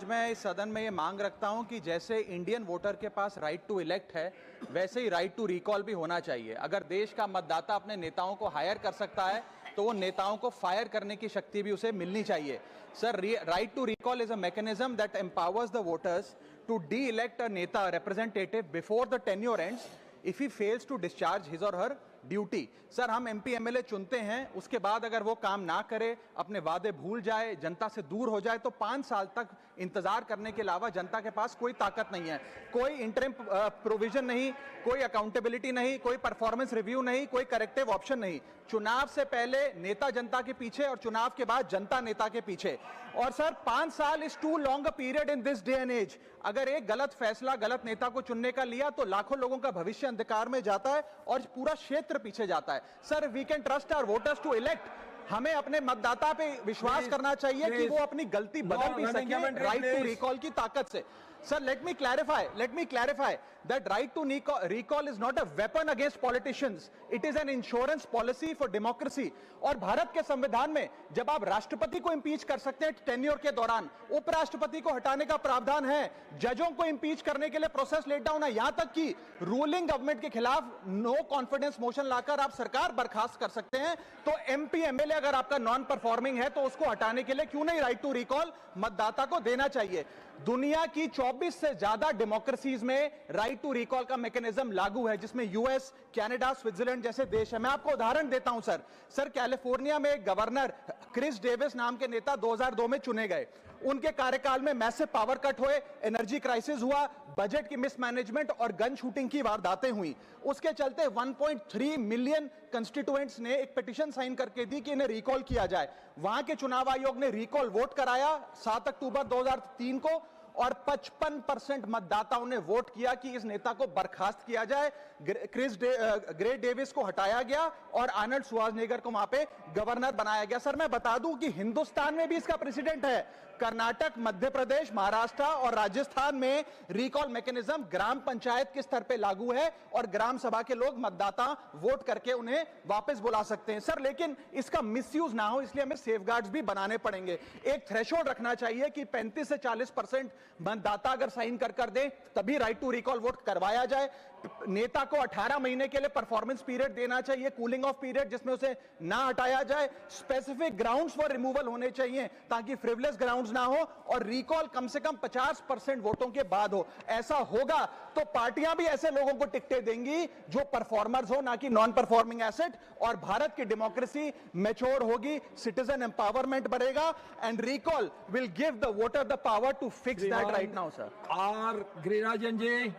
आज मैं इस सदन में ये मांग रखता हूं कि जैसे इंडियन वोटर के पास राइट टू इलेक्ट है, वैसे ही राइट टू रिकॉल भी होना चाहिए। अगर देश का मतदाता अपने नेताओं को हायर कर सकता है तो वो नेताओं को फायर करने की शक्ति भी उसे मिलनी चाहिए। Sir, right to recall is a mechanism that empowers the voters to de elect a नेता representative before the tenure ends if he fails to discharge his और हर ड्यूटी। सर, हम एमपी एमएलए चुनते हैं, उसके बाद अगर वो काम ना करे, अपने वादे भूल जाए, जनता से दूर हो जाए, तो 5 साल तक इंतजार करने के अलावा जनता के पास कोई ताकत नहीं है। कोई इंटरिम प्रोविजन नहीं, कोई अकाउंटेबिलिटी नहीं, कोई परफॉर्मेंस रिव्यू नहीं, कोई करेक्टिव ऑप्शन नहीं। चुनाव से पहले नेता जनता के पीछे और चुनाव के बाद जनता नेता के पीछे। और सर, 5 साल is too long a period in this day and age. अगर एक गलत फैसला गलत नेता को चुनने का लिया तो लाखों लोगों का भविष्य अंधकार में जाता है और पूरा क्षेत्र पीछे जाता है। Sir, we can trust our voters to elect. हमें अपने मतदाता पे विश्वास करना चाहिए कि वो अपनी गलती बदल भी सके राइट टू रिकॉल की ताकत से। Sir, let me clarify that right to recall is not a weapon against politicians. It is an insurance policy for democracy. और भारत के संविधान में जब आप राष्ट्रपति को इंपीच कर सकते हैं टेन्योर के दौरान, उपराष्ट्रपति को हटाने का प्रावधान है, जजों को इंपीच करने के लिए प्रोसेस लेट डाउन है, यहां तक कि रूलिंग गवर्नमेंट के खिलाफ नो कॉन्फिडेंस मोशन लाकर आप सरकार बर्खास्त कर सकते हैं। तो एमपी एमएलए अगर आपका नॉन परफॉर्मिंग है तो उसको हटाने के लिए क्यों नहीं राइट टू रिकॉल मतदाता को देना चाहिए। दुनिया की 24 से ज्यादा डेमोक्रेसीज में राइट टू रिकॉल का मैकेनिज्म लागू है, जिसमें यूएस, कनाडा, स्विट्जरलैंड जैसे देश है। मैं आपको उदाहरण देता हूं सर, कैलिफोर्निया में एक गवर्नर क्रिस डेविस नाम के नेता 2002 में चुने गए। उनके कार्यकाल में मैसिव पावर कट हुए, एनर्जी क्राइसिस हुआ, बजट की मिसमैनेजमेंट और गन शूटिंग की वारदातें हुई। उसके चलते 1.3 मिलियन कंस्टिट्यूएंट्स ने एक पिटीशन साइन करके दी कि इन्हें रिकॉल किया जाए। वहां के चुनाव आयोग ने रिकॉल वोट कराया 7 अक्टूबर 2003 को और 55% मतदाताओं ने वोट किया कि इस नेता को बर्खास्त किया जाए। ग्रे डेविस को हटाया गया और आर्नल्ड श्वार्ज़नेगर को वहां पे गवर्नर बनाया गया। सर, मैं बता दूं कि हिंदुस्तान में भी इसका प्रेसिडेंट है। कर्नाटक, मध्य प्रदेश, महाराष्ट्र और राजस्थान में रिकॉल मैकेनिज्म ग्राम पंचायत के स्तर पे लागू है और ग्राम सभा के लोग मतदाता वोट करके उन्हें वापस बुला सकते हैं। सर, लेकिन इसका मिसयूज ना हो, इसलिए हमें सेफगार्ड्स भी बनाने पड़ेंगे। एक थ्रेशोल्ड रखना चाहिए कि 35 से 40% मतदाता अगर साइन कर दे तभी राइट टू रिकॉल वोट करवाया जाए। नेता को 18 महीने के लिए परफॉर्मेंस पीरियड देना चाहिए, कूलिंग ऑफ पीरियड, जिसमें उसे ना हटाया जाए। स्पेसिफिक ग्राउंड्स फॉर रिमूवल होने चाहिए ताकि फ्रिवलेस ग्राउंड्स ना हो और रिकॉल कम से कम 50% वोटों के बाद हो। ऐसा होगा तो पार्टियां भी ऐसे लोगों को टिकटें देंगी जो परफॉर्मर्स हो, ना कि नॉन परफॉर्मिंग एसेट, और भारत की डेमोक्रेसी मैच्योर होगी, सिटीजन एम्पावरमेंट बढ़ेगा and recall will give the voter the power to fix that right now. Sir, R Girirajan ji.